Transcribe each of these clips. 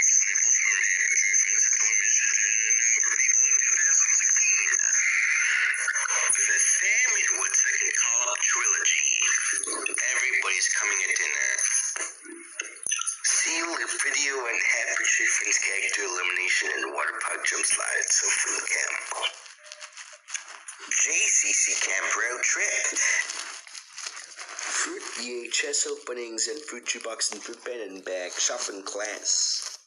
Sniffles from managers, disappointments, decision for people in 2016. Familywood second call-up trilogy. Everybody's coming at dinner. See live video and happy friends character elimination and water park jump slide, so food camp. JCC Camp Road Trip. Fruit VHS openings and fruit shoebox and fruit pen and bag shopping class.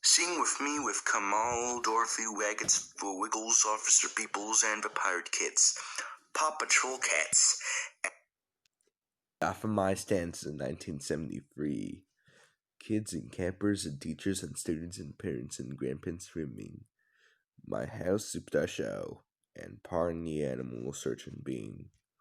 Sing with me with Kamal, Dorothy, Waggets, the Wiggles, Officer Peoples, and the Pirate Kids. Paw Patrol Cats. Got from my stance in 1973. Kids and campers and teachers and students and parents and grandparents swimming. My house super show and pardon the animal search and being.